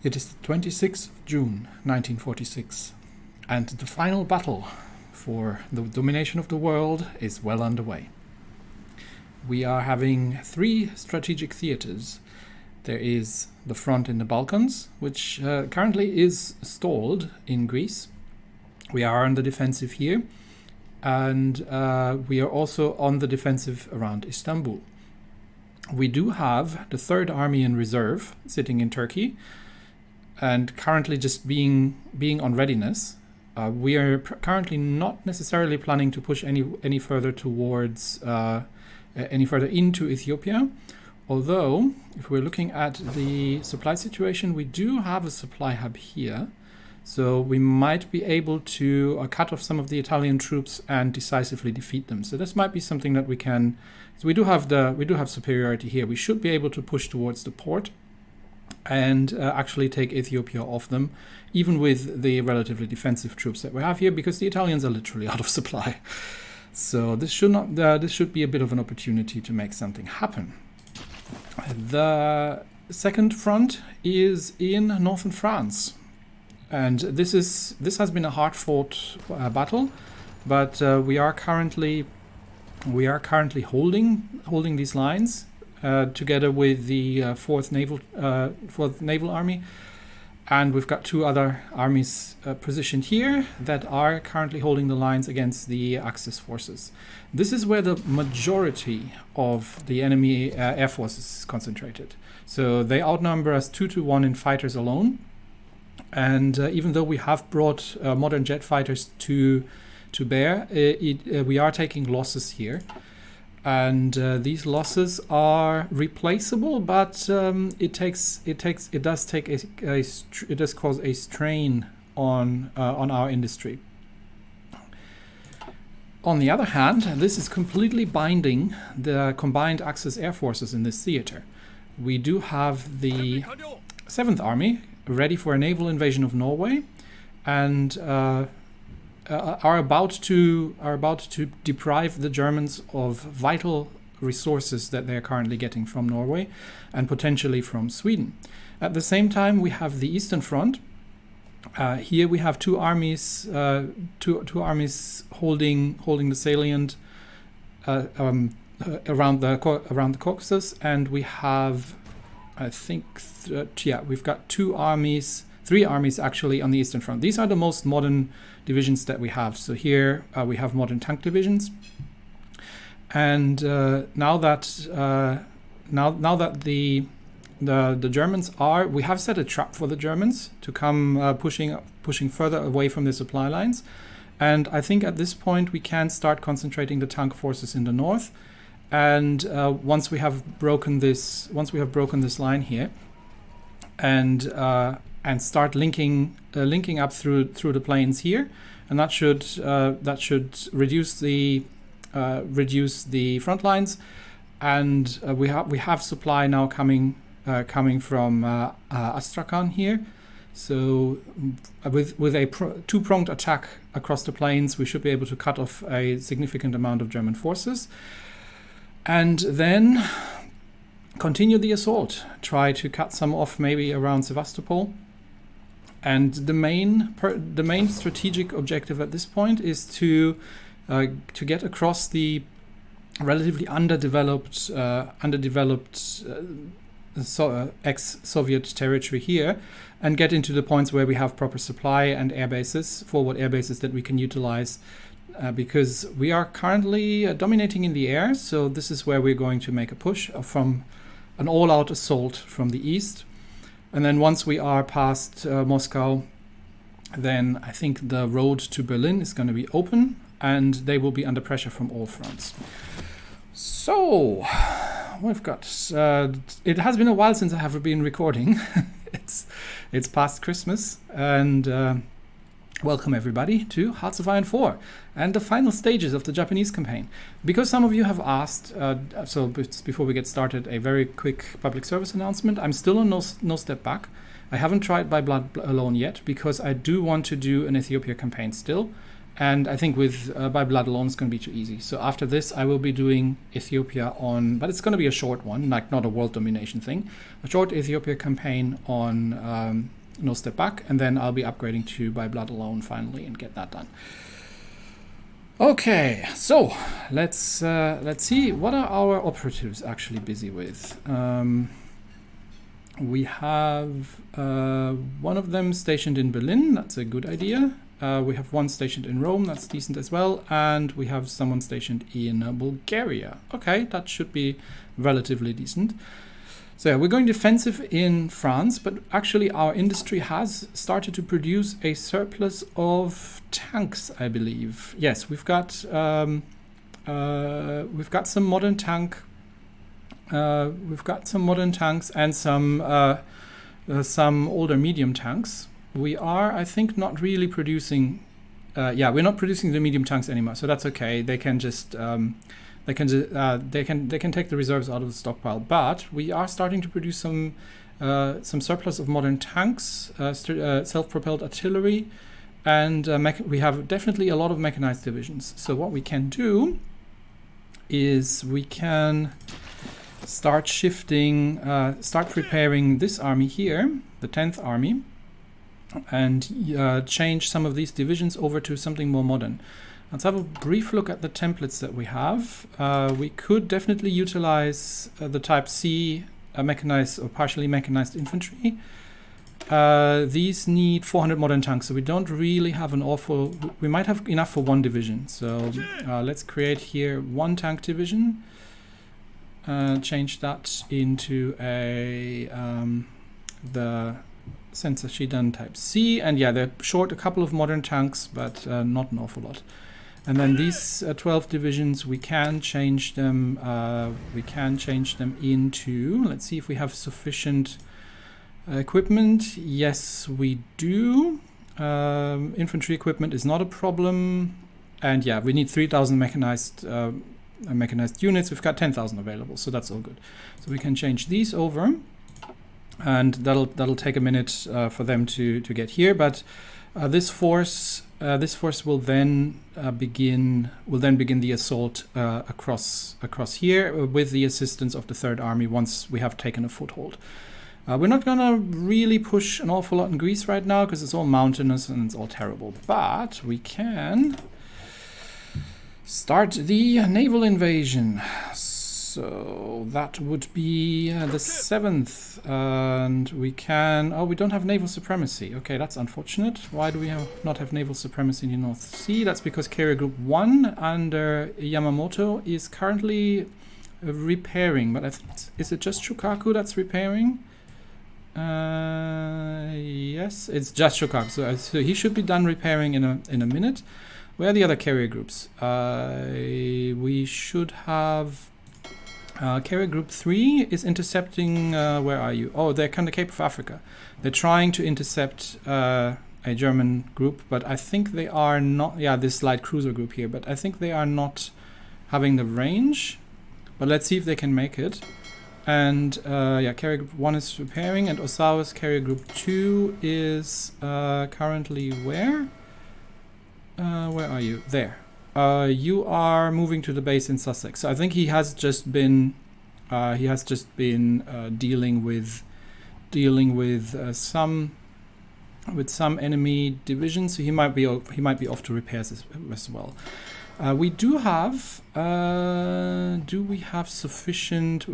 It is the 26th of June 1946, and the final battle for the domination of the world is well underway. We are having three strategic theaters. There is the front in the Balkans, which currently is stalled in Greece. We are on the defensive here, and we are also on the defensive around Istanbul. We do have the Third Army in reserve sitting in Turkey, and currently just being on readiness. We are currently not necessarily planning to push any further towards any further into Ethiopia. Although, if we're looking at the supply situation, we do have a supply hub here, so we might be able to cut off some of the Italian troops and decisively defeat them. So this might be something that we can. So we do have superiority here. We should be able to push towards the port and actually take Ethiopia off them, even with the relatively defensive troops that we have here, because the Italians are literally out of supply. So this should be a bit of an opportunity to make something happen. The second front is in northern France, and this has been a hard-fought battle, but we are currently holding these lines together with the Fourth Naval Army, and we've got two other armies positioned here that are currently holding the lines against the Axis forces. This is where the majority of the enemy air forces is concentrated. So they outnumber us 2-1 in fighters alone. And even though we have brought modern jet fighters to bear, we are taking losses here. And these losses are replaceable, but it does cause a strain on our industry. On the other hand, this is completely binding the combined Axis air forces in this theater. We do have the 7th Army ready for a naval invasion of Norway, and are about to deprive the Germans of vital resources that they are currently getting from Norway and potentially from Sweden. At the same time, we have the Eastern Front. Here we have two armies holding the salient around the Caucasus, and we have, I think, we've got three armies actually on the Eastern Front. These are the most modern divisions that we have. So here we have modern tank divisions, and now that the Germans we have set a trap for the Germans to come pushing further away from the supply lines, and I think at this point we can start concentrating the tank forces in the north. And once we have broken this line here, and start linking up through the plains here, and that should reduce the front lines, and we have supply now coming from Astrakhan here. So with a two-pronged attack across the plains, we should be able to cut off a significant amount of German forces, and then continue the assault. Try to cut some off maybe around Sevastopol. And the main strategic objective at this point is to get across the relatively underdeveloped ex-Soviet territory here, and get into the points where we have proper supply and forward air bases that we can utilize, because we are currently dominating in the air. So this is where we're going to make a push from an all-out assault from the east. And then once we are past Moscow, then I think the road to Berlin is going to be open, and they will be under pressure from all fronts. So we've got. It has been a while since I have been recording. It's past Christmas, and welcome everybody to Hearts of Iron 4 and the final stages of the Japanese campaign. Because some of you have asked, so before we get started, a very quick public service announcement. I'm still on no step back. I haven't tried by blood alone yet, because I do want to do an Ethiopia campaign still. And I think with by blood alone, it's going to be too easy. So after this, I will be doing Ethiopia on, but it's going to be a short one, like not a world domination thing. A short Ethiopia campaign on No Step Back, and then I'll be upgrading to by blood alone finally and get that done. Okay, so let's see, what are our operatives actually busy with? We have one of them stationed in Berlin. That's a good idea. We have one stationed in Rome. That's decent as well. And we have someone stationed in Bulgaria. Okay, that should be relatively decent. So yeah, we're going defensive in France, but actually our industry has started to produce a surplus of tanks, I believe. Yes, we've got some modern tank. We've got some modern tanks and some older medium tanks. We are, I think, not really producing. We're not producing the medium tanks anymore, so that's okay. They can just they can take the reserves out of the stockpile. But we are starting to produce some surplus of modern tanks, self-propelled artillery, and we have definitely a lot of mechanized divisions. So what we can do is we can start preparing this army here, the 10th Army, and change some of these divisions over to something more modern. Let's have a brief look at the templates that we have. We could definitely utilize the Type C mechanized or partially mechanized infantry. These need 400 modern tanks, so we don't really have we might have enough for one division. So let's create here one tank division. Change that into the Sensor Shidan Type C, and yeah, they're short a couple of modern tanks, but not an awful lot. And then these 12 divisions, we can change them. Into. Let's see if we have sufficient equipment. Yes, we do. Infantry equipment is not a problem, and yeah, we need 3,000 mechanized units. We've got 10,000 available, so that's all good. So we can change these over, and that'll take a minute for them to get here. But this force will then begin the assault across here with the assistance of the Third Army once we have taken a foothold. We're not gonna really push an awful lot in Greece right now because it's all mountainous and it's all terrible, but we can start the naval invasion. So that would be the 7th, and we can... Oh, we don't have naval supremacy. Okay, that's unfortunate. Why do we not have naval supremacy in the North Sea? That's because Carrier Group 1 under Yamamoto is currently repairing, but I think is it just Shokaku that's repairing? Yes, it's just Shokaku. So he should be done repairing in a minute. Where are the other carrier groups? We should have... Carrier Group 3 is intercepting... where are you? Oh, they're kind of Cape of Africa. They're trying to intercept a German group, but I think they are not... Yeah, this light cruiser group here, but I think they are not having the range. But let's see if they can make it. And yeah, Carrier Group 1 is repairing, and Osawa's Carrier Group 2 is currently where? Where are you? There. You are moving to the base in Sussex. So I think he has just been dealing with some enemy divisions. So he might be off to repairs as well. We do have. Do we have sufficient?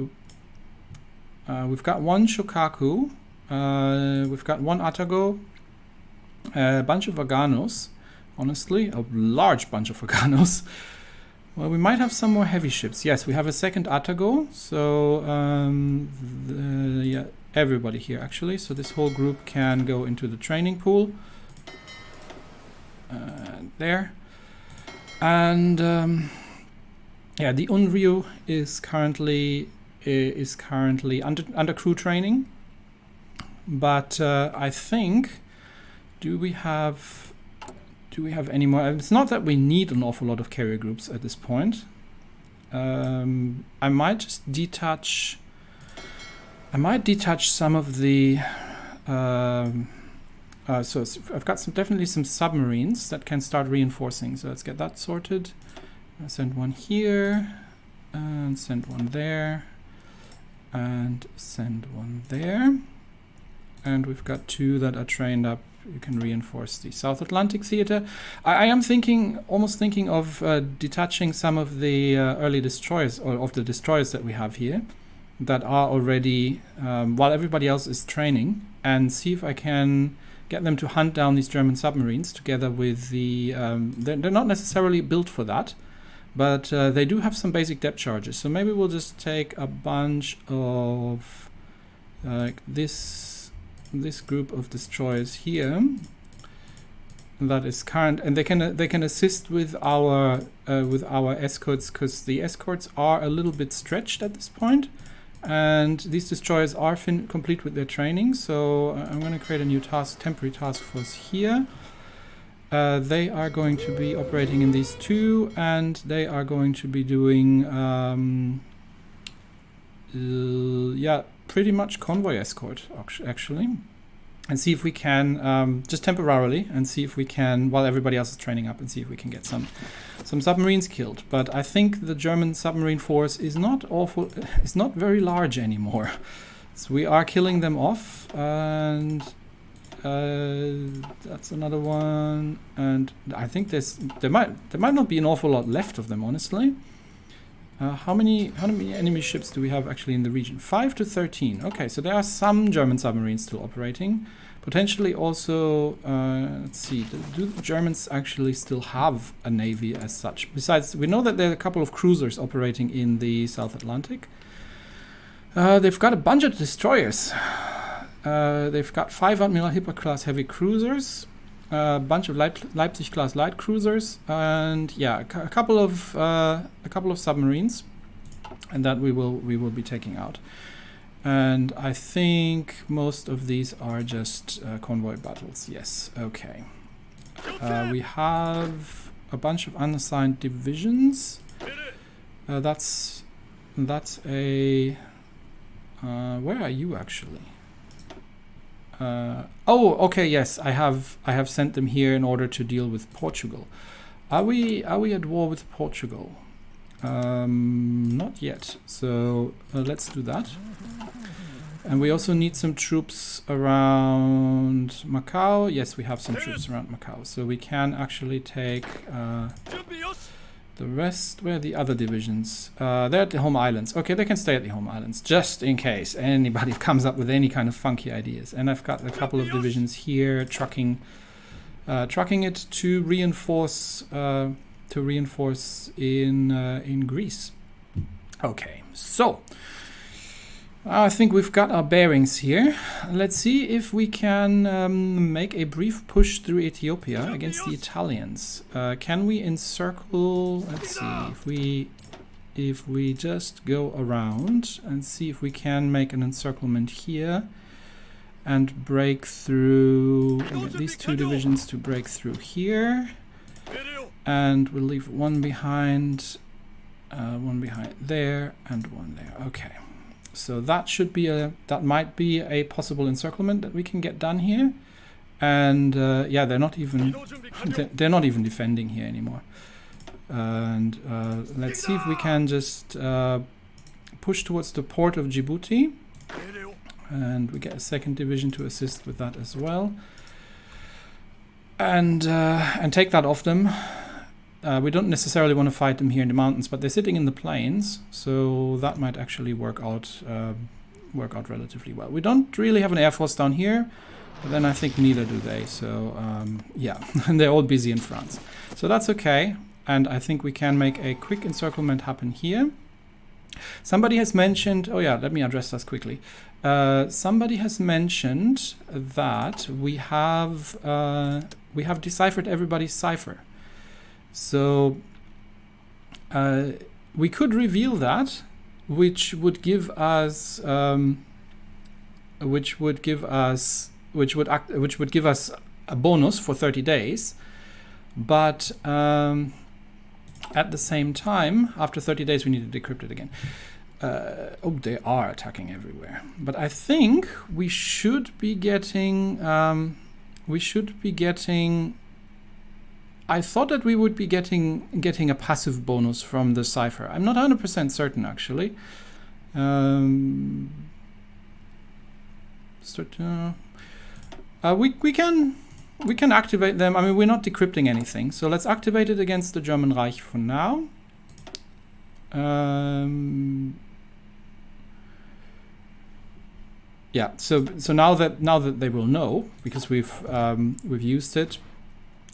We've got one Shokaku. We've got one Atago. A bunch of Aganos. Honestly, a large bunch of Aganos. Well, we might have some more heavy ships. Yes, we have a second Atago. So, yeah, everybody here actually. So this whole group can go into the training pool. There. And yeah, the Unryu is currently under crew training. But I think, do we have any more? It's not that we need an awful lot of carrier groups at this point. I might just detach. I might detach some of the So I've got definitely some submarines that can start reinforcing. So let's get that sorted. I'll send one here, and send one there, and send one there. And we've got 2 that are trained up. You can reinforce the South Atlantic theater. I am almost thinking of detaching some of the early destroyers, or of the destroyers that we have here, that are already, while everybody else is training, and see if I can get them to hunt down these German submarines together with the... they're not necessarily built for that, but they do have some basic depth charges. So maybe we'll just take a bunch of this group of destroyers here that is current, and they can assist with our escorts, because the escorts are a little bit stretched at this point. And these destroyers are complete with their training, so I'm going to create a new temporary task force here. They are going to be operating in these 2, and they are going to be doing, yeah, pretty much convoy escort, actually. And see if we can, just temporarily, and see if we can, while everybody else is training up, and see if we can get some submarines killed. But I think the German submarine force is not very large anymore. So we are killing them off, and that's another one. And I think there might not be an awful lot left of them, honestly. How many enemy ships do we have actually in the region? 5 to 13. Okay, so there are some German submarines still operating. Potentially also, let's see, do the Germans actually still have a navy as such? Besides, we know that there are a couple of cruisers operating in the South Atlantic. They've got a bunch of destroyers. They've got 5 Admiral Hipper class heavy cruisers, a bunch of Leipzig class light cruisers, and yeah, a couple of submarines, and that we will be taking out. And I think most of these are just convoy battles. Yes, okay. We have a bunch of unassigned divisions. That's a where are you actually? Oh, okay, yes, I have sent them here in order to deal with Portugal. Are we at war with Portugal? Not yet. So let's do that. And we also need some troops around Macau. Yes, we have some troops around Macau. So we can actually take the rest. Where are the other divisions? They're at the home islands. Okay, they can stay at the home islands, just in case anybody comes up with any kind of funky ideas. And I've got a couple of divisions here, trucking it to reinforce in Greece. Okay, so I think we've got our bearings here. Let's see if we can make a brief push through Ethiopia against the Italians. Can we encircle? Let's see if we just go around and see if we can make an encirclement here and break through. We'll get these 2 divisions to break through here, and we'll leave one behind there, and one there. Okay. So that might be a possible encirclement that we can get done here, and yeah, they're not even defending here anymore. And let's see if we can just push towards the port of Djibouti, and we get a 2nd division to assist with that as well, and take that off them. We don't necessarily want to fight them here in the mountains, but they're sitting in the plains, so that might actually work out relatively well. We don't really have an air force down here, but then I think neither do they. So yeah, and they're all busy in France, so that's okay. And I think we can make a quick encirclement happen here. Somebody has mentioned. Oh yeah, let me address this quickly. Somebody has mentioned that we have deciphered everybody's cipher. So we could reveal that, which would give us a bonus for 30 days. But at the same time, after 30 days, we need to decrypt it again. Oh, they are attacking everywhere. But I think we should be getting we should be getting... I thought that we would be getting a passive bonus from the cipher. I'm not 100% certain, actually. We can activate them. I mean, we're not decrypting anything, so let's activate it against the German Reich for now. Yeah. So now that they will know, because we've used it,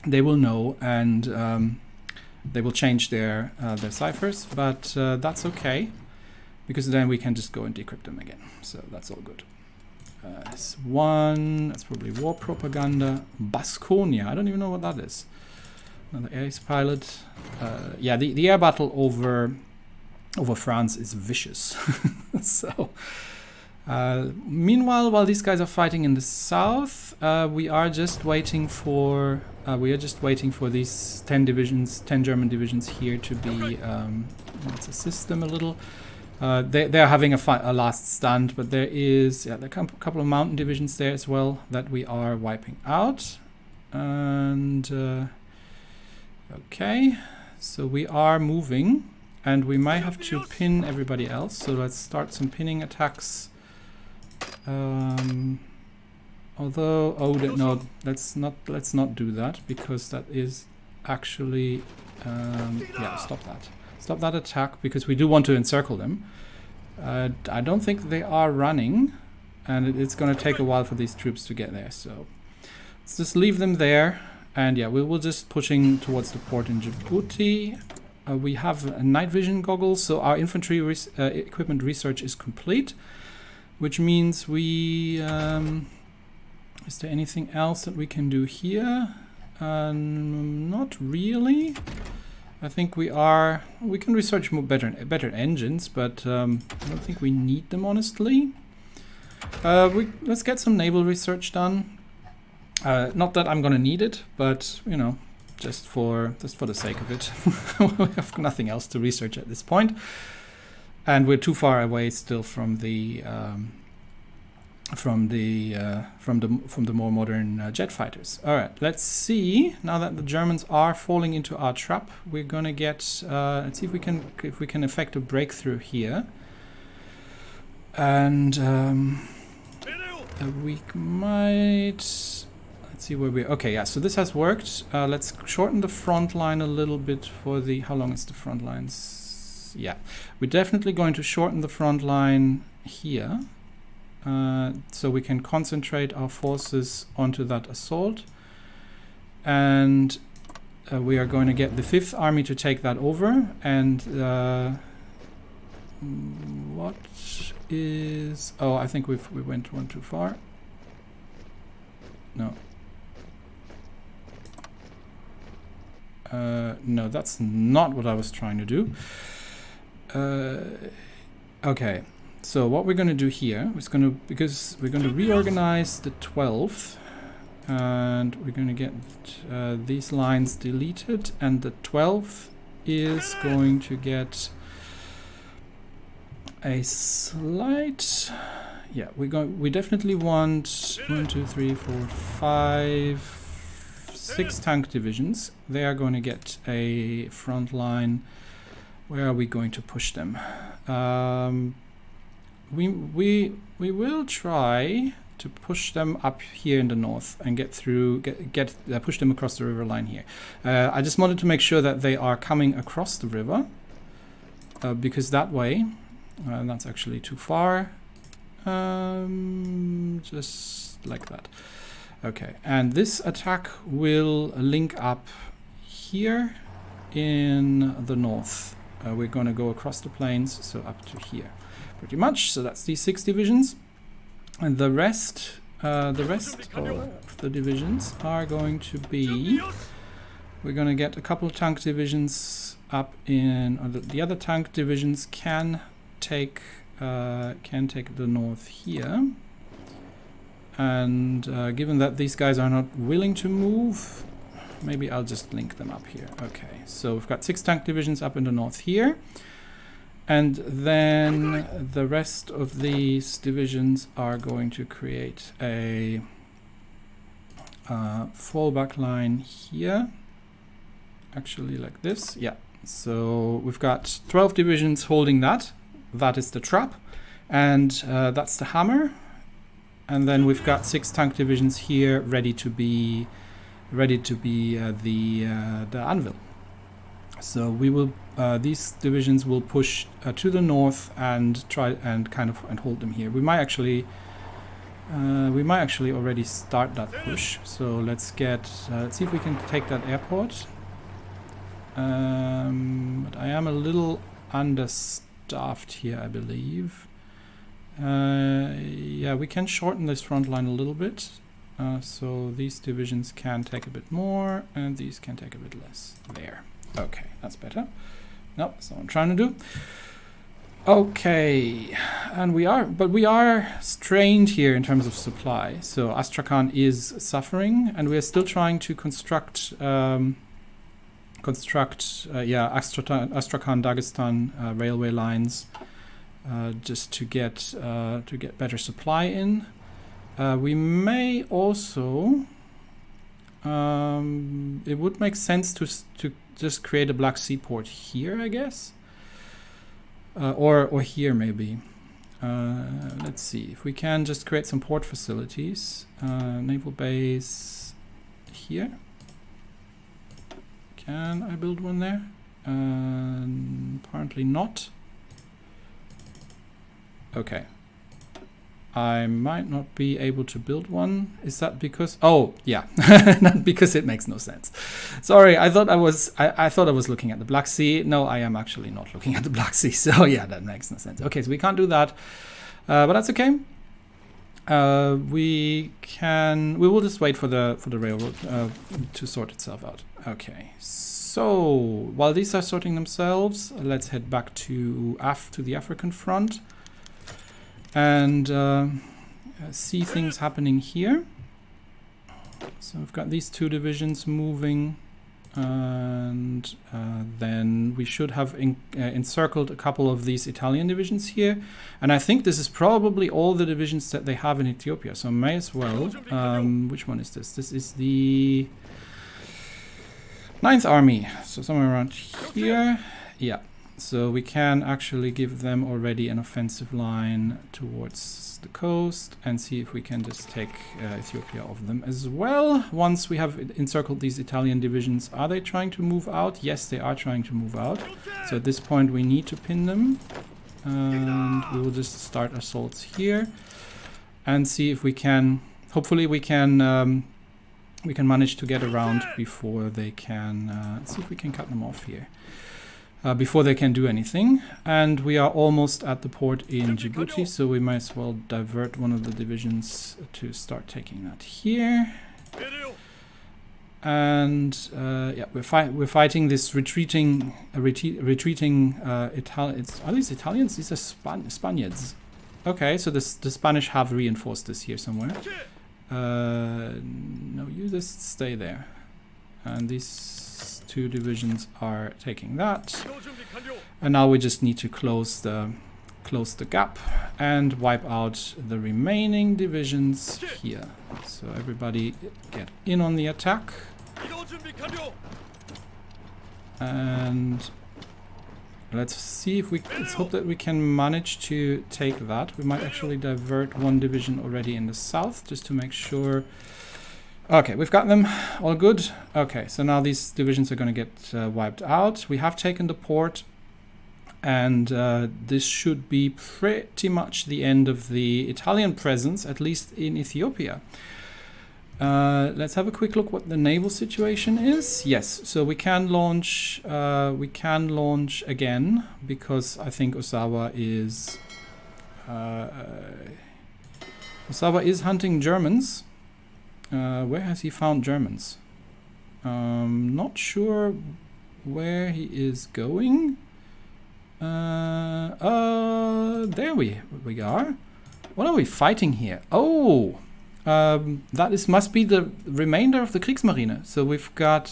they will know, and they will change their ciphers. But that's okay, because then we can just go and decrypt them again. So that's all good. S1, that's probably war propaganda. Baskonia, I don't even know what that is. Another ace pilot. Yeah, the air battle over France is vicious. So, meanwhile, while these guys are fighting in the south, we are just waiting for these 10 German divisions here to be. Let's assist them a little. They're having a last stand, but there is a couple of mountain divisions there as well that we are wiping out. And okay, so we are moving, and we might have to pin everybody else. So let's start some pinning attacks. Although, no, let's not do that, because that is actually yeah, stop that. Stop that attack, because we do want to encircle them. I don't think they are running, and it's going to take a while for these troops to get there. So let's just leave them there, and yeah, we will just pushing towards the port in Djibouti. We have night vision goggles, so our infantry equipment research is complete, which means we... is there anything else that we can do here? Not really. I think we can research better engines, but I don't think we need them, honestly. Let's get some naval research done. Not that I'm gonna need it, but you know, just for the sake of it. We have nothing else to research at this point, and we're too far away still from the more modern jet fighters. All right, let's see. Now that the Germans are falling into our trap, we're gonna get. Let's see if we can effect a breakthrough here, and we might. Let's see where we. Okay, yeah. So this has worked. Let's shorten the front line a little bit for the. How long is the front lines? Yeah, we're definitely going to shorten the front line here. So we can concentrate our forces onto that assault, and we are going to get the 5th Army to take that over. And what is... Oh, I think we went one too far. No. No, that's not what I was trying to do. Okay. So what we're going to do here is because we're going to reorganize the 12th, and we're going to get these lines deleted, and the 12th is going to get a slight. Yeah, we definitely want 1, 2, 3, 4, 5, 6 tank divisions. They are going to get a front line. Where are we going to push them? We will try to push them up here in the north and push them across the river line here. I just wanted to make sure that they are coming across the river, because that way, that's actually too far. Just like that. Okay, and this attack will link up here in the north. We're going to go across the plains, so up to here. Pretty much. So that's these 6 divisions, and the rest of the divisions are going to be. We're going to get a couple of tank divisions up in. Or the other tank divisions can take the north here, and given that these guys are not willing to move, maybe I'll just link them up here. Okay, so we've got 6 tank divisions up in the north here. And then the rest of these divisions are going to create a fallback line here. Actually, like this. Yeah. So we've got 12 divisions holding that. That is the trap. And that's the hammer. And then we've got 6 tank divisions here ready to be the anvil. So we will these divisions will push to the north and try and hold them here. We might actually already start that push. So let's see if we can take that airport. But I am a little understaffed here, I believe. Yeah, we can shorten this front line a little bit. So these divisions can take a bit more, and these can take a bit less. There. Okay, that's better. Nope, that's not what I'm trying to do. Okay, and we are strained here in terms of supply. So Astrakhan is suffering, and we are still trying to construct Astrakhan-Dagestan railway lines just to get better supply in. We may also it would make sense to just create a Black Sea port here, I guess, or here maybe. Let's see if we can just create some port facilities. Naval base here. Can I build one there? Apparently not. Okay. I might not be able to build one. Is that because? Oh, yeah, not because it makes no sense. Sorry, I thought I was looking at the Black Sea. No, I am actually not looking at the Black Sea. So yeah, that makes no sense. Okay, so we can't do that, but that's okay. We will just wait for the railroad to sort itself out. Okay, so while these are sorting themselves, let's head back to the African front and see things happening here. So we've got these 2 divisions moving, and then we should have encircled a couple of these Italian divisions here. And I think this is probably all the divisions that they have in Ethiopia, so may as well. Which one is this? This is the 9th Army, so somewhere around here. Yeah. So we can actually give them already an offensive line towards the coast and see if we can just take Ethiopia off them as well. Once we have encircled these Italian divisions, are they trying to move out? Yes, they are trying to move out. So at this point we need to pin them. And we will just start assaults here and see if we can, hopefully we can manage to get around before they can, see if we can cut them off here. Before they can do anything. And we are almost at the port in Djibouti, so we might as well divert one of the divisions to start taking that here. And yeah, we're fighting this retreating Italians. Are these Italians? These are Spaniards. Okay, so the Spanish have reinforced this here somewhere. No, you just stay there. And these 2 divisions are taking that, and now we just need to close the gap and wipe out the remaining divisions here. So everybody get in on the attack, and let's hope that we can manage to take that. We might actually divert 1 division already in the south just to make sure. Okay, we've got them all good. Okay, so now these divisions are going to get wiped out. We have taken the port, and this should be pretty much the end of the Italian presence, at least in Ethiopia. Let's have a quick look what the naval situation is. Yes, so we can launch again, because I think Osawa is hunting Germans. Where has he found Germans? Not sure where he is going. There we are. What are we fighting here? Oh, must be the remainder of the Kriegsmarine. So we've got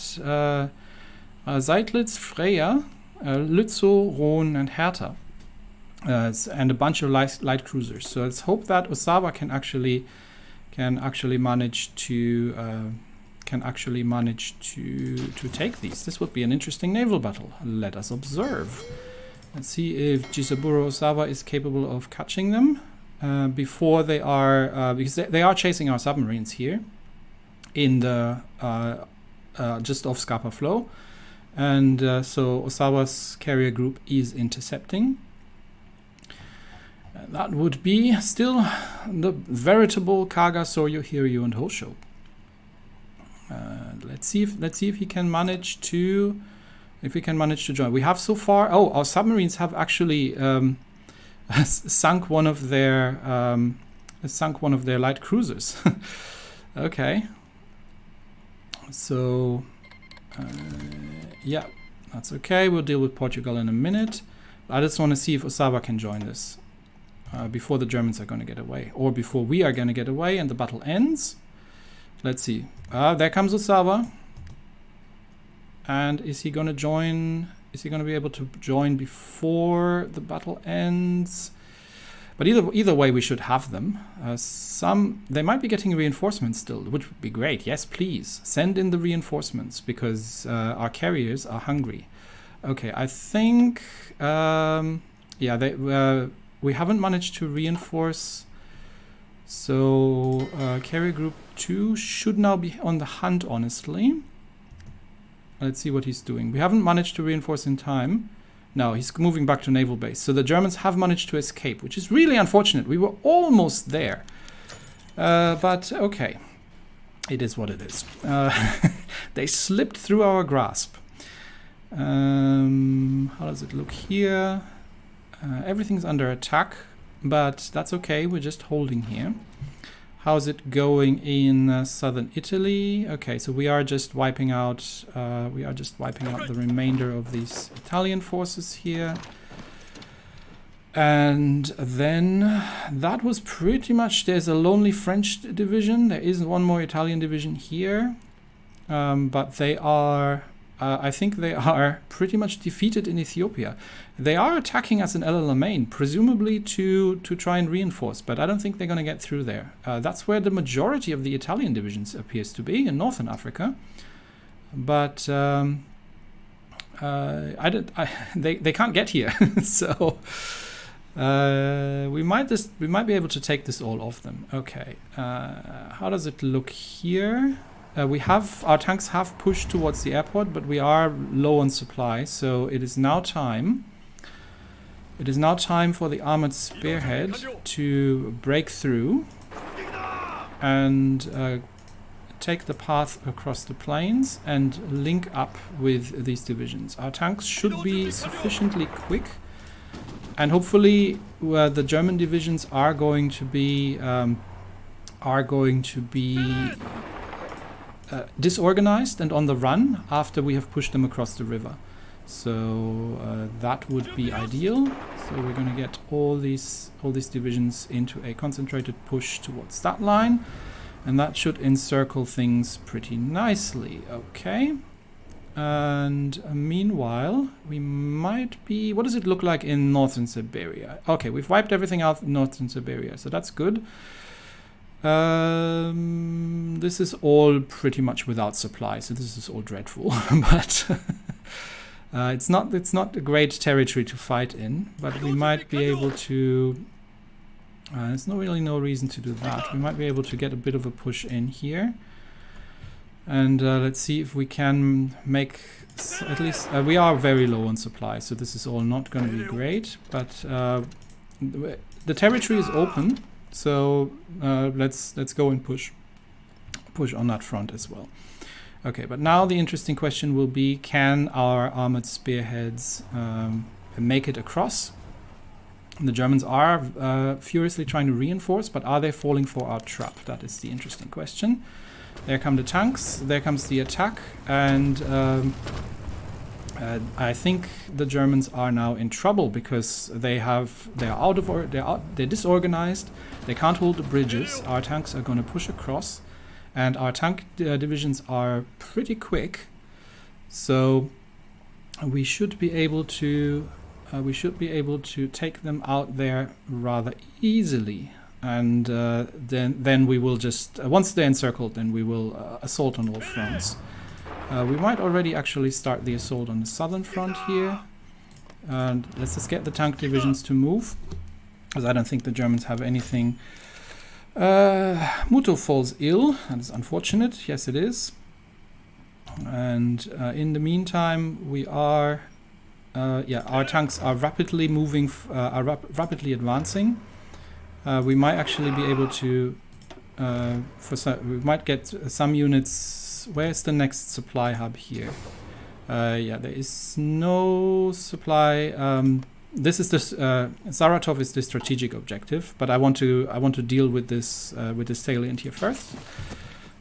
Seydlitz, Freya, Lützow, Rhone, and Hertha, and a bunch of light cruisers. So let's hope that Osawa can actually can actually manage to take these. This would be an interesting naval battle. Let us observe. Let's see if Jisaburo Osawa is capable of catching them before they are, because they are chasing our submarines here in the just off Scapa Flow, and so Osawa's carrier group is intercepting. That would be still the veritable Kaga, Soryu, Hiryu, and Hosho. Let's see if he can manage to. If we can manage to join. We have so far... Oh, our submarines have actually sunk one of their light cruisers. Okay. So, yeah, that's okay. We'll deal with Portugal in a minute. I just want to see if Osawa can join this before the Germans are going to get away. Or before we are going to get away and the battle ends. Let's see. There comes Osawa. And is he going to join? Is he going to be able to join before the battle ends? But either way, we should have them. They might be getting reinforcements still, which would be great. Yes, please send in the reinforcements because our carriers are hungry. Okay, I think yeah, we haven't managed to reinforce. So carrier group 2 should now be on the hunt. Honestly. Let's see what he's doing. We haven't managed to reinforce in time. No, he's moving back to naval base. So the Germans have managed to escape, which is really unfortunate. We were almost there. But okay. It is what it is. They slipped through our grasp. How does it look here? Everything's under attack, but that's okay. We're just holding here. How's it going in southern Italy? Okay, so we are just wiping out. The remainder of these Italian forces here, and then that was pretty much. There's a lonely French division. There is one more Italian division here, but they are. I think they are pretty much defeated in Ethiopia. They are attacking us in El Alamein, presumably to try and reinforce, but I don't think they're going to get through there. That's where the majority of the Italian divisions appears to be, in northern Africa. But they can't get here, so we might be able to take this all off them. Okay, how does it look here? Our tanks have pushed towards the airport, but we are low on supply, so it is now time. It is now time for the armored spearhead to break through and take the path across the plains and link up with these divisions. Our tanks should be sufficiently quick, and hopefully the German divisions are going to be disorganized and on the run after we have pushed them across the river. So that would be ideal. So we're going to get all these divisions into a concentrated push towards that line, and that should encircle things pretty nicely. Okay. And meanwhile, we might be... What does it look like in northern Siberia? Okay, we've wiped everything out in northern Siberia, so that's good. This is all pretty much without supply, so this is all dreadful. But it's not a great territory to fight in. But we might be able to. There's really no reason to do that. We might be able to get a bit of a push in here, and let's see if we can make at least. We are very low on supply, so this is all not going to be great. But the territory is open. So let's go and push on that front as well. Okay, but now the interesting question will be: can our armored spearheads make it across? The Germans are furiously trying to reinforce, but are they falling for our trap? That is the interesting question. There come the tanks. There comes the attack, and I think the Germans are now in trouble because they're disorganized. They can't hold the bridges. Our tanks are going to push across, and our tank divisions are pretty quick. So we should be able to take them out there rather easily. and then we will just once they're encircled, then we will assault on all fronts. We might already actually start the assault on the southern front here, and let's just get the tank divisions to move, because I don't think the Germans have anything. Muto falls ill. That is unfortunate. Yes, it is. And in the meantime, we are, our tanks are rapidly moving, rapidly advancing. We might actually be able to, we might get some units. Where's the next supply hub here? Yeah, there is no supply. This is this Saratov is the strategic objective, but I want to deal with this salient here first.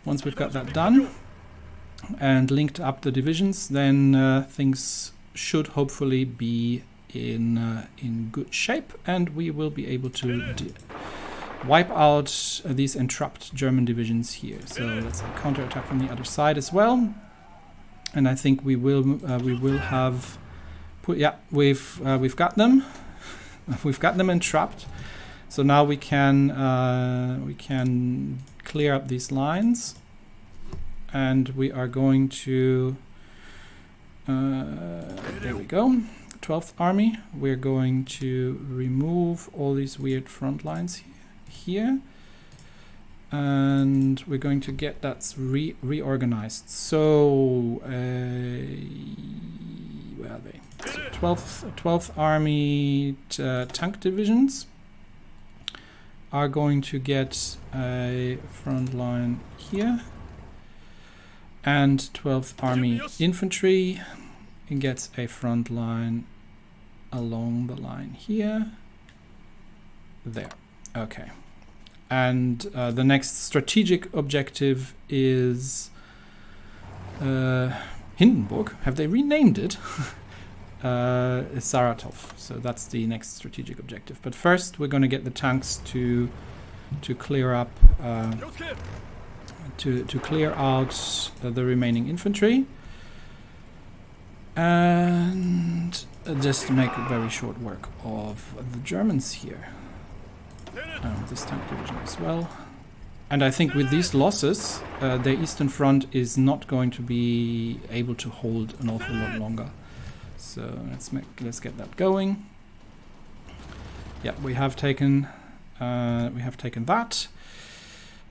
Once we've got that done and linked up the divisions, then things should hopefully be in good shape, and we will be able to wipe out these entrapped German divisions here. So let's counterattack from the other side as well, and I think we will have. Yeah, we've got them. We've got them entrapped. So now we can clear up these lines, and we are going to. There we go. 12th Army. We're going to remove all these weird front lines here, and we're going to get that reorganized. So where are they? So 12th Army tank divisions are going to get a front line here, and 12th Army infantry gets a front line along the line here. There. Okay. And the next strategic objective is Hindenburg. Have they renamed it? Saratov. So that's the next strategic objective. But first, we're going to get the tanks to clear up, to clear out the remaining infantry, and just to make very short work of the Germans here. This tank division as well. And I think with these losses, the Eastern Front is not going to be able to hold an awful lot longer. So let's get that going. Yeah, we have taken that.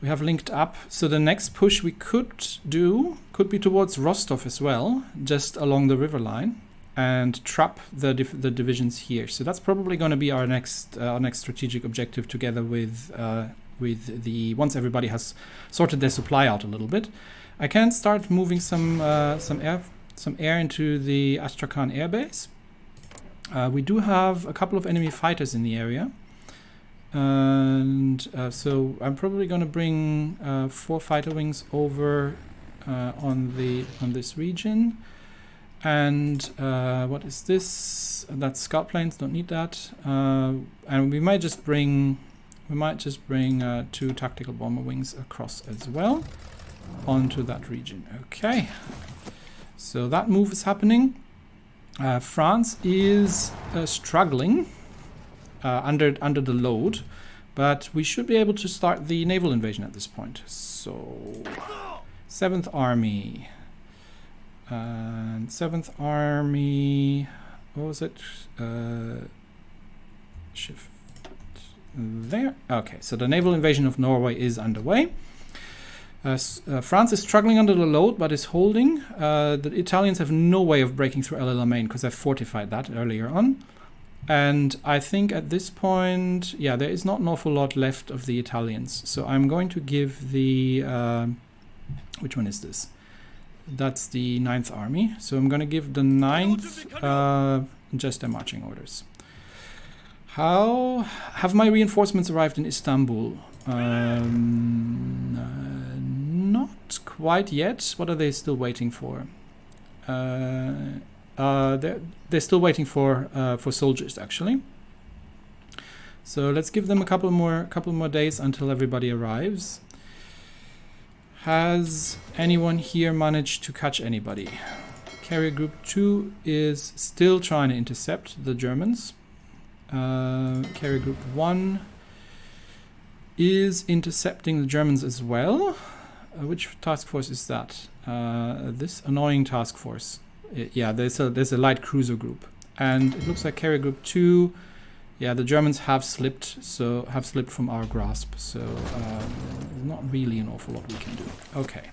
We have linked up. So the next push we could do could be towards Rostov as well, just along the river line, and trap the divisions here. So that's probably going to be our next strategic objective, together with the once everybody has sorted their supply out a little bit. I can start moving some air into the Astrakhan air base. We do have a couple of enemy fighters in the area, and so I'm probably going to bring 4 fighter wings over on this region. And what is this? That's scout planes. Don't need that. And we might just bring 2 tactical bomber wings across as well onto that region. Okay. So that move is happening. France is struggling under the load, but we should be able to start the naval invasion at this point. So 7th Army. And 7th Army, what was it? Shift there. Okay, so the naval invasion of Norway is underway. France is struggling under the load, but is holding. The Italians have no way of breaking through El Alamein because I've fortified that earlier on. And I think at this point, yeah, there is not an awful lot left of the Italians. So I'm going to give the... which one is this? That's the 9th Army. So I'm going to give the 9th just their marching orders. How have my reinforcements arrived in Istanbul? Not quite yet. What are they still waiting for? They're still waiting for soldiers, actually. So let's give them a couple more days until everybody arrives. Has anyone here managed to catch anybody? Carrier Group 2 is still trying to intercept the Germans. Carrier Group 1 is intercepting the Germans as well. Which task force is that? This annoying task force. Yeah, there's a light cruiser group, and it looks like carrier group 2. Yeah, the Germans have slipped from our grasp. So not really an awful lot we can do. Okay.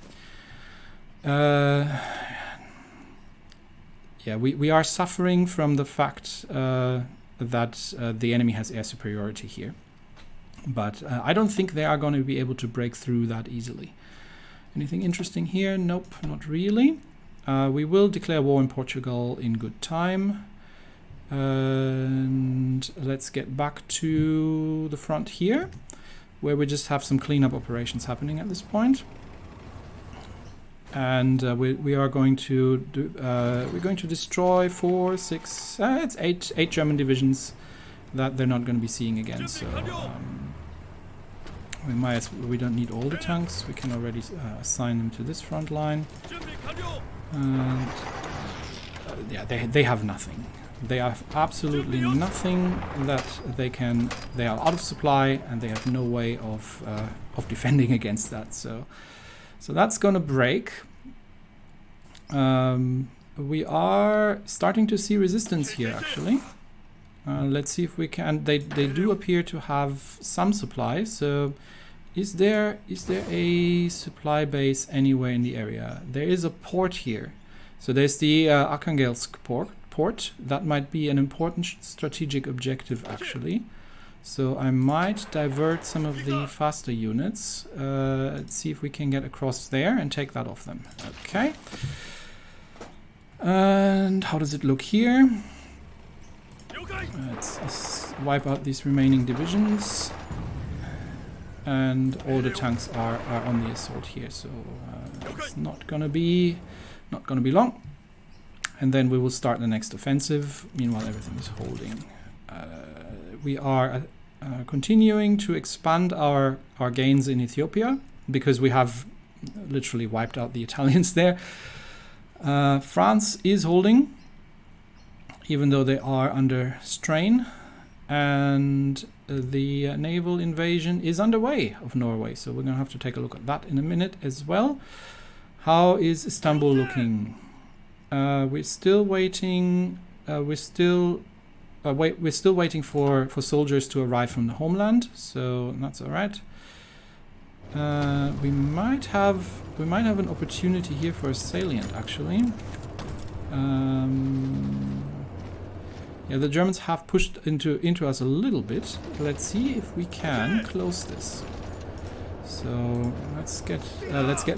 Yeah, we are suffering from the fact that the enemy has air superiority here. But I don't think they are going to be able to break through that easily. Anything interesting here? Nope, not really. We will declare war in Portugal in good time. And let's get back to the front here, where we just have some cleanup operations happening at this point. And we are going to do, we're going to destroy 4, 6, it's 8 German divisions that they're not going to be seeing again. So we don't need all the tanks. We can already assign them to this front line. And yeah, they have nothing. They have absolutely nothing that they can. They are out of supply, and they have no way of defending against that. So that's gonna break. We are starting to see resistance here, actually. Let's see if we can. They do appear to have some supply. So, is there a supply base anywhere in the area? There is a port here. So there's the Arkhangelsk port. That might be an important strategic objective, actually. So I might divert some of the faster units. Let's see if we can get across there and take that off them. Okay. And how does it look here? Let's wipe out these remaining divisions. And all the tanks are on the assault here. So it's not gonna be long. And then we will start the next offensive. Meanwhile, everything is holding. We are continuing to expand our gains in Ethiopia, because we have literally wiped out the Italians there. France is holding, even though they are under strain. And the naval invasion is underway of Norway. So we're going to have to take a look at that in a minute as well. How is Istanbul looking? We're still waiting. We're still waiting for soldiers to arrive from the homeland, so that's all right. We might have an opportunity here for a salient, actually. Yeah, the Germans have pushed into us a little bit. Let's see if we can close this. So let's get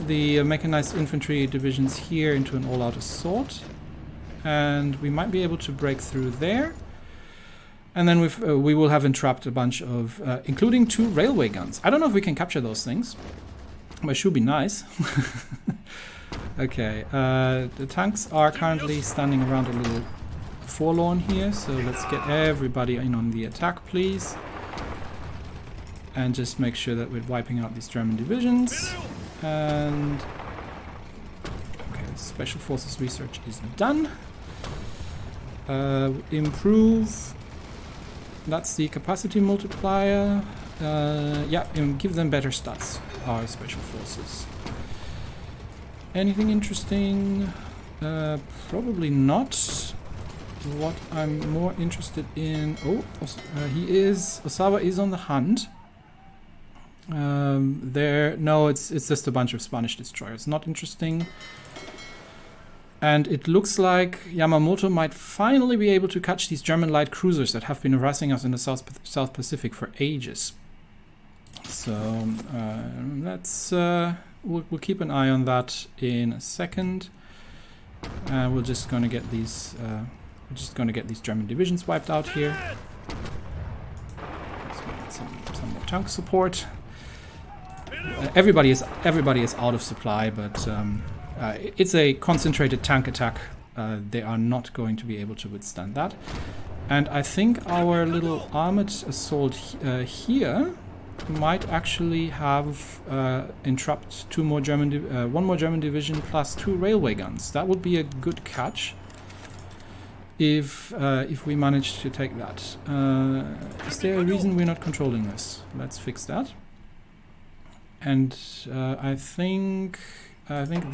the mechanized infantry divisions here into an all-out assault, and we might be able to break through there. And then we will have entrapped a bunch of, including 2 railway guns. I don't know if we can capture those things, but it should be nice. Okay, the tanks are currently standing around a little forlorn here, so let's get everybody in on the attack, please. And just make sure that we're wiping out these German divisions. And okay, Special Forces research is done. Improve. That's the capacity multiplier. Yeah, give them better stats, our Special Forces. Anything interesting? Probably not. What I'm more interested in... Oh, Osawa is on the hunt. No, it's just a bunch of Spanish destroyers. Not interesting. And it looks like Yamamoto might finally be able to catch these German light cruisers that have been harassing us in the South Pacific for ages. So let's we'll keep an eye on that in a second. We're just gonna get these German divisions wiped out here. Let's get some more tank support. Everybody is out of supply, but it's a concentrated tank attack. They are not going to be able to withstand that. And I think our little armored assault here might actually have entrapped one more German division plus 2 railway guns. That would be a good catch if we manage to take that. Is there a reason we're not controlling this? Let's fix that. and I think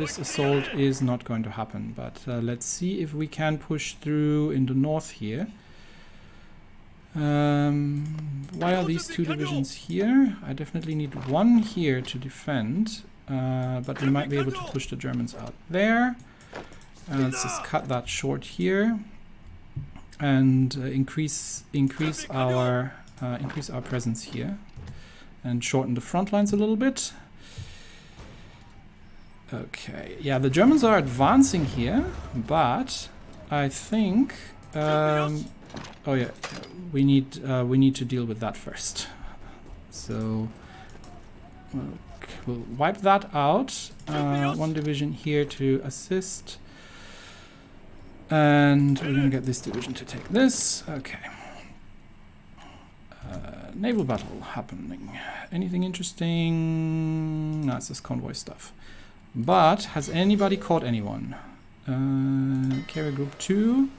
this assault is not going to happen. But let's see if we can push through in the north here. Why are these two divisions here? I definitely need one here to defend, but we might be able to push the Germans out there. Let's just cut that short here and increase our presence here and shorten the front lines a little bit. Okay, yeah, the Germans are advancing here, but I think oh yeah, we need to deal with that first. So we'll wipe that out. One division here to assist, and we're gonna get this division to take this. Okay. Naval battle happening. Anything interesting? No, it's just convoy stuff. But has anybody caught anyone? Carrier Group 2.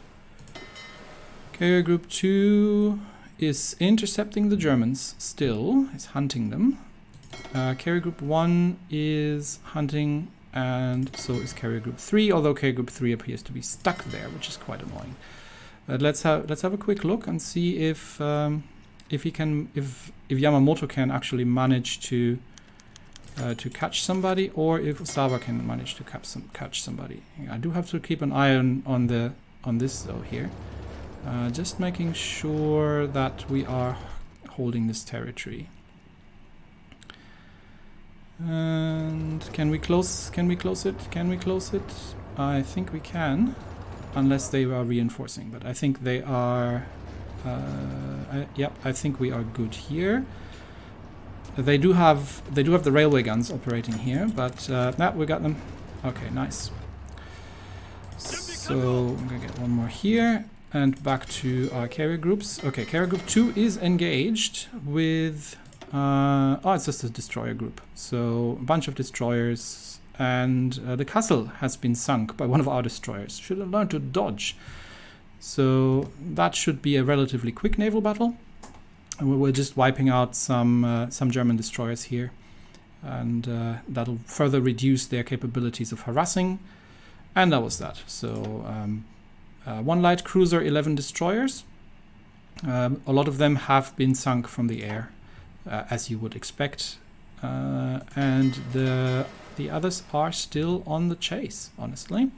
Carrier Group 2 is intercepting the Germans still, is hunting them. Carrier Group 1 is hunting, and so is Carrier Group 3, although Carrier Group 3 appears to be stuck there, which is quite annoying. But let's have a quick look and see if Yamamoto can actually manage to catch somebody, or if Osawa can manage to catch somebody. I do have to keep an eye on this though here. Just making sure that we are holding this territory. And can we close it? Can we close it? I think we can, unless they are reinforcing. But I think they are. Yep, I think we are good here. They do have the railway guns operating here, but we got them. Okay, nice. So I'm gonna get one more here. And back to our carrier groups. Okay, carrier group 2 is engaged with... oh, it's just a destroyer group. So, a bunch of destroyers. And the castle has been sunk by one of our destroyers. Should have learned to dodge. So, that should be a relatively quick naval battle. And we're just wiping out some German destroyers here. And that'll further reduce their capabilities of harassing. And that was that. So... one light cruiser, 11 destroyers. A lot of them have been sunk from the air, as you would expect. And the others are still on the chase, honestly.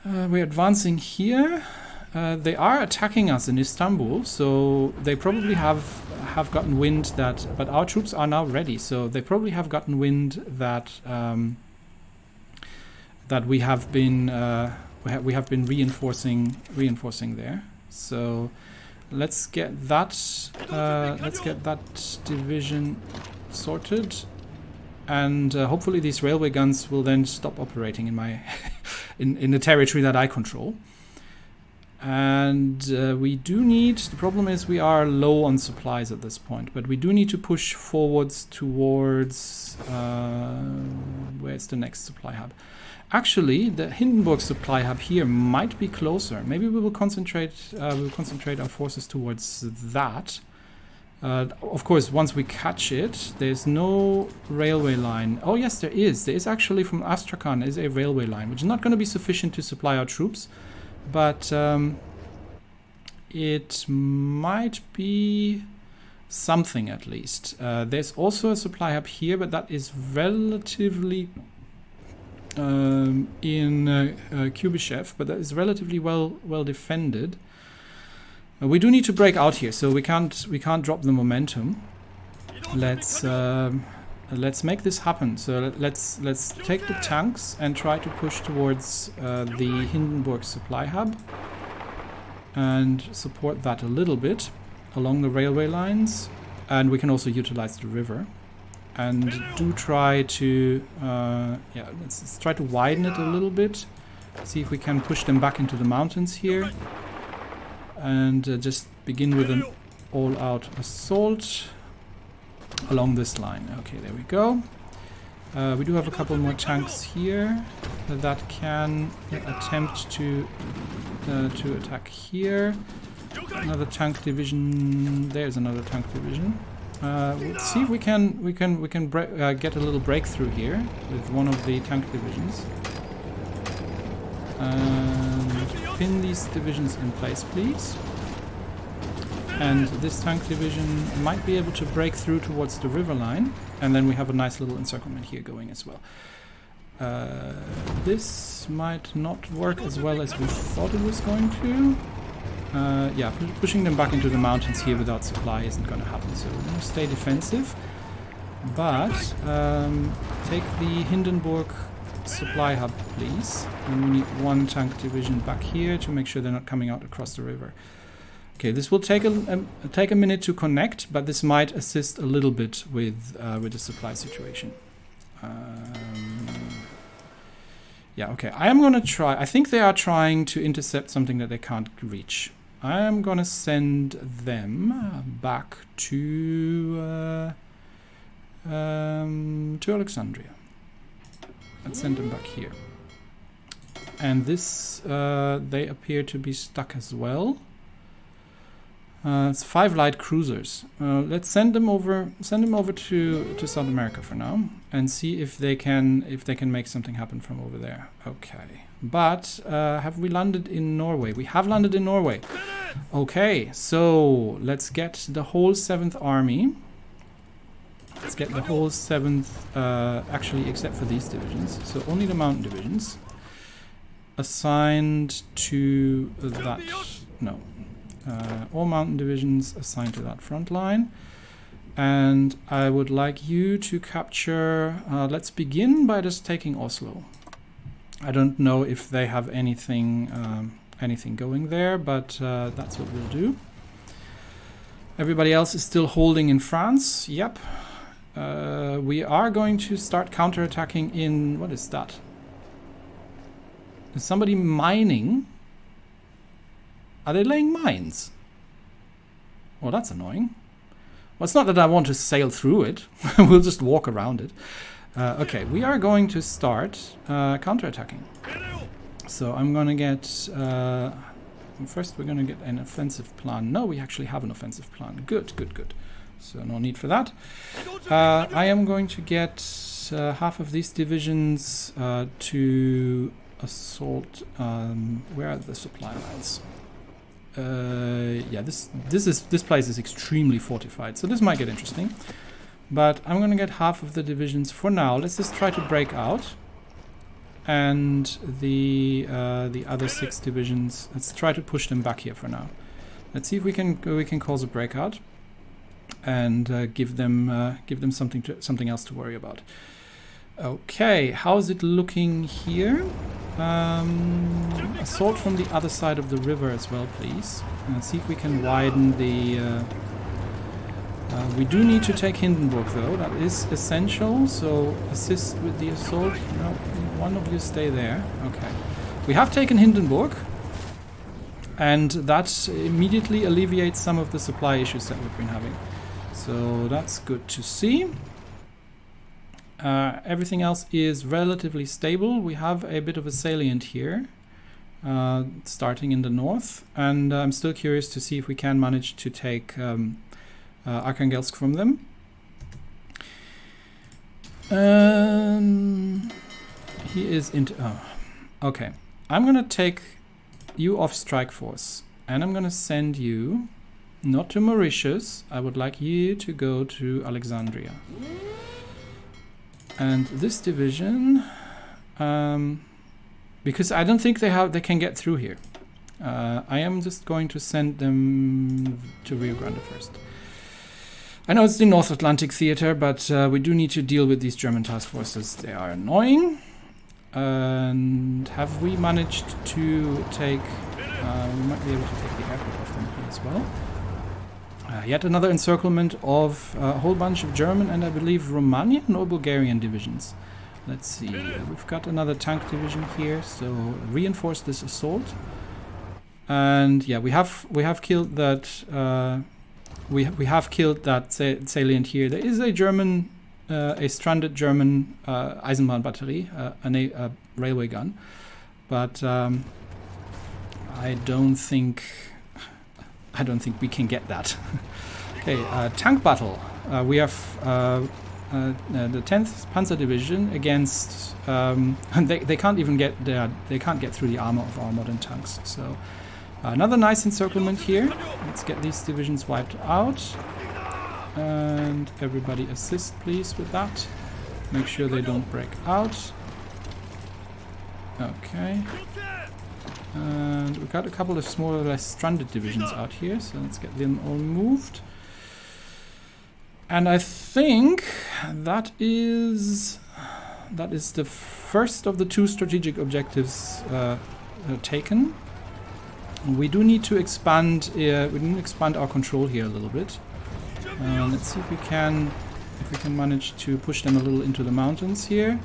We're advancing here. They are attacking us in Istanbul, so they probably have gotten wind that... But our troops are now ready, so they probably have gotten wind that that we have been reinforcing there. So let's get that division sorted, and hopefully these railway guns will then stop operating in my in the territory that I control. And we do need... The problem is we are low on supplies at this point, but we do need to push forwards towards where's the next supply hub? Actually, the Hindenburg supply hub here might be closer. Maybe we will concentrate our forces towards that. Of course, once we catch it, there's no railway line. Oh yes, there is. There is actually, from Astrakhan is a railway line, which is not going to be sufficient to supply our troops, but it might be something at least. There's also a supply hub here, but that is relatively in Kubyshev, but that is relatively well defended. We do need to break out here, so we can't drop the momentum. Let's make this happen. So let's take the tanks and try to push towards the Hindenburg supply hub and support that a little bit along the railway lines, and we can also utilize the river. And do try to, let's try to widen it a little bit. See if we can push them back into the mountains here. And just begin with an all-out assault along this line. Okay, there we go. We do have a couple more tanks here that can attempt to attack here. Another tank division. There's another tank division. Let's see if we can get a little breakthrough here with one of the tank divisions. And pin these divisions in place, please. And this tank division might be able to break through towards the river line, and then we have a nice little encirclement here going as well. This might not work as well as we thought it was going to. Yeah, pushing them back into the mountains here without supply isn't going to happen, so we're going to stay defensive. But take the Hindenburg supply hub, please. And we need one tank division back here to make sure they're not coming out across the river. Okay, this will take a minute to connect, but this might assist a little bit with the supply situation. Yeah, okay. I am going to try. I think they are trying to intercept something that they can't reach. I am going to send them back to Alexandria. Let's send them back here. And this, they appear to be stuck as well. It's 5 light cruisers. Let's send them over to South America for now and see if they can make something happen from over there. Okay. But have we landed in Norway? We have landed in Norway. Okay, so let's get the whole 7th Army. Let's get the whole 7th, actually except for these divisions. So only the mountain divisions assigned to that. No. All mountain divisions assigned to that front line. And I would like you to capture, let's begin by just taking Oslo. I don't know if they have anything going there, but that's what we'll do. Everybody else is still holding in France. Yep. We are going to start counterattacking in, what is that? Is somebody mining? Are they laying mines? Well, that's annoying. Well, it's not that I want to sail through it. We'll just walk around it. Okay, we are going to start counterattacking. So I'm going to get... first we're going to get an offensive plan. No, we actually have an offensive plan. Good, good, good. So no need for that. I am going to get half of these divisions to assault... where are the supply lines? Yeah, this place is extremely fortified, so this might get interesting. But I'm going to get half of the divisions for now. Let's just try to break out, and the other 6 divisions. Let's try to push them back here for now. Let's see if we can cause a breakout and give them something else to worry about. Okay, how is it looking here? Assault from the other side of the river as well, please. See if we can widen the... we do need to take Hindenburg, though. That is essential, so assist with the assault. No, one of you stay there. Okay. We have taken Hindenburg, and that immediately alleviates some of the supply issues that we've been having. So that's good to see. Everything else is relatively stable. We have a bit of a salient here, starting in the north, and I'm still curious to see if we can manage to take Arkhangelsk from them. He is into... Oh, okay. I'm going to take you off strike force, and I'm going to send you not to Mauritius. I would like you to go to Alexandria. And this division, because I don't think they can get through here. I am just going to send them to Rio Grande first. I know it's the North Atlantic Theater, but we do need to deal with these German task forces. They are annoying. And have we managed to take... we might be able to take the airport off them here as well. Yet another encirclement of a whole bunch of German and I believe Romanian or Bulgarian divisions. Let's see, we've got another tank division here, so reinforce this assault. And yeah, we have killed that we have killed that salient here. There is a German, a stranded German Eisenbahn battery, a railway gun, but I don't think we can get that. Okay, tank battle. we have the 10th Panzer Division against. They can't even get there. They can't get through the armor of our modern tanks. So another nice encirclement here. Let's get these divisions wiped out. And everybody assist, please, with that. Make sure they don't break out. Okay. And we've got a couple of more or less stranded divisions out here, so let's get them all moved. And I think that is the first of the 2 strategic objectives taken. We do need to expand. Our control here a little bit. Let's see if we can manage to push them a little into the mountains here.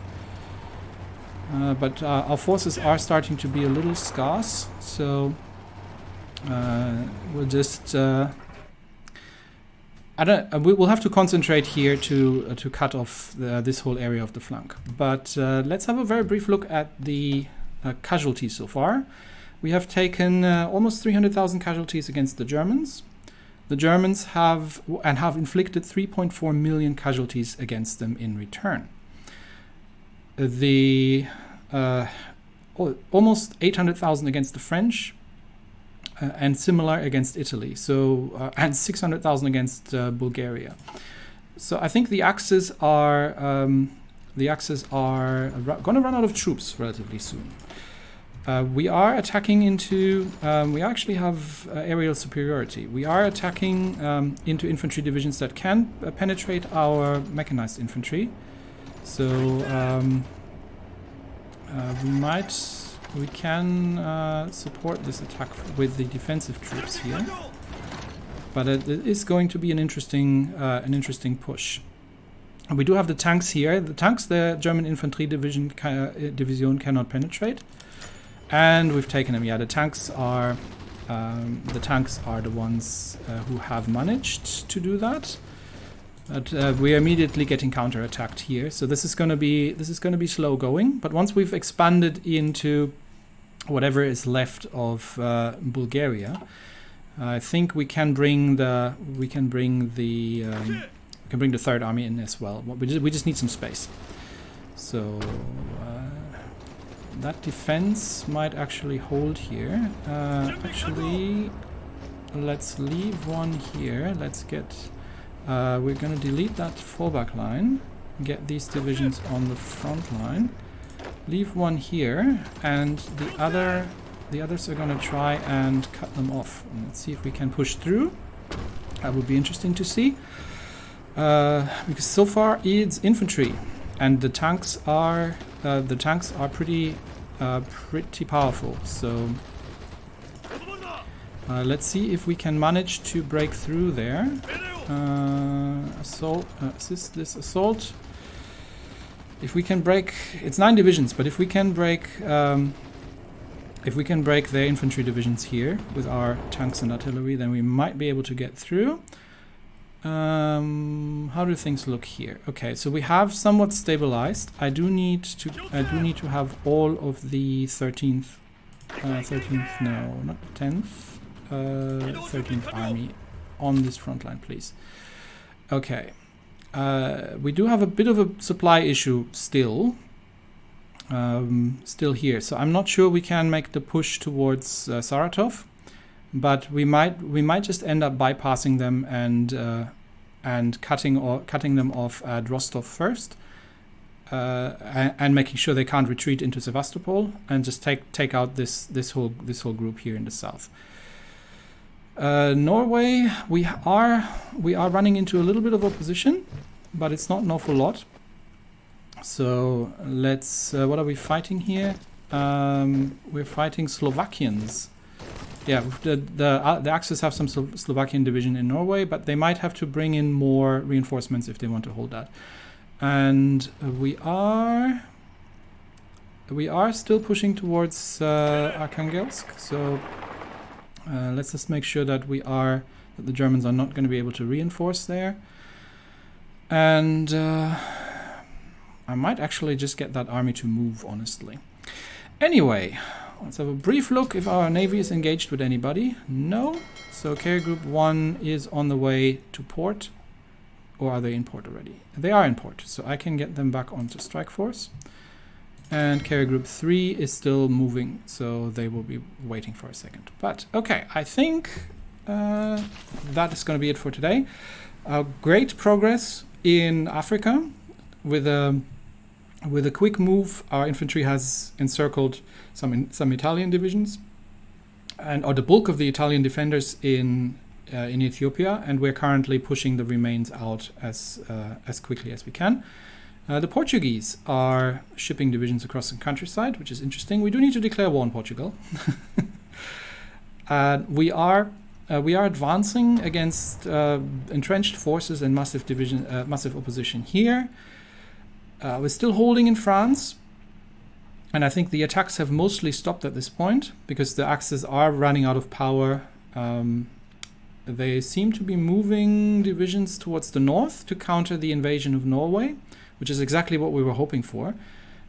But our forces are starting to be a little scarce, so we'll just we'll have to concentrate here to cut off this whole area of the flank. But let's have a very brief look at the casualties so far. We have taken almost 300,000 casualties against the Germans. The Germans have inflicted 3.4 million casualties against them in return. The almost 800,000 against the French, and similar against Italy. So and 600,000 against Bulgaria. So I think the Axis are going to run out of troops relatively soon. We are attacking into. We actually have aerial superiority. We are attacking into infantry divisions that can penetrate our mechanized infantry. So we can support this attack with the defensive troops here, but it is going to be an interesting push. We do have the tanks here. The tanks the German infantry division cannot penetrate, and we've taken them. Yeah, the tanks are the ones who have managed to do that. But we are immediately getting counterattacked here, so this is going to be slow going. But once we've expanded into whatever is left of Bulgaria, I think we can bring the Third Army in as well. We just need some space. So that defense might actually hold here. Actually, let's leave one here. Let's get. We're going to delete that fallback line, get these divisions on the front line, leave one here, and the others are going to try and cut them off. And let's see if we can push through. That would be interesting to see, because so far it's infantry, and the tanks are pretty powerful. So let's see if we can manage to break through there. Assist this assault. If we can break, it's 9 divisions, but if we can break their infantry divisions here with our tanks and artillery, then we might be able to get through. How do things look here? Okay, so we have somewhat stabilized. I do need to have all of the 13th no, not the 10th 13th Army on this front line, please. Okay, we do have a bit of a supply issue still here, so I'm not sure we can make the push towards Saratov, but we might just end up bypassing them and cutting them off at Rostov first, and making sure they can't retreat into Sevastopol, and just take out this whole group here in the south. Norway, we are running into a little bit of opposition, but it's not an awful lot. So let's. What are we fighting here? We're fighting Slovakians. Yeah, the Axis have some Slovakian division in Norway, but they might have to bring in more reinforcements if they want to hold that. And we are still pushing towards Arkhangelsk. So. Let's just make sure that the Germans are not going to be able to reinforce there. And I might actually just get that army to move, honestly. Anyway, let's have a brief look if our navy is engaged with anybody. No. So Carrier Group 1 is on the way to port. or are they in port already? They are in port, so I can get them back onto strike force. And carrier group 3 is still moving, so they will be waiting for a second. But okay, I think that is going to be it for today. Great progress in Africa. With a quick move, our infantry has encircled some Italian divisions, or the bulk of the Italian defenders in Ethiopia, and we're currently pushing the remains out as quickly as we can. The Portuguese are shipping divisions across the countryside, which is interesting. We do need to declare war on Portugal. We are advancing against entrenched forces and massive opposition here. We're still holding in France, and I think the attacks have mostly stopped at this point because the Axis are running out of power. They seem to be moving divisions towards the north to counter the invasion of Norway, which is exactly what we were hoping for.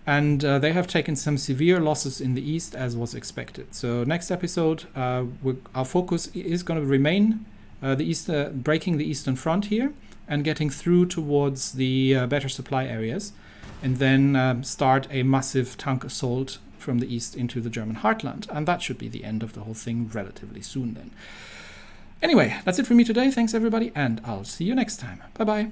And they have taken some severe losses in the east, as was expected. So next episode, our focus is going to remain breaking the eastern front here and getting through towards the better supply areas, and then start a massive tank assault from the east into the German heartland. And that should be the end of the whole thing relatively soon then. Anyway, that's it for me today. Thanks everybody, and I'll see you next time. Bye-bye.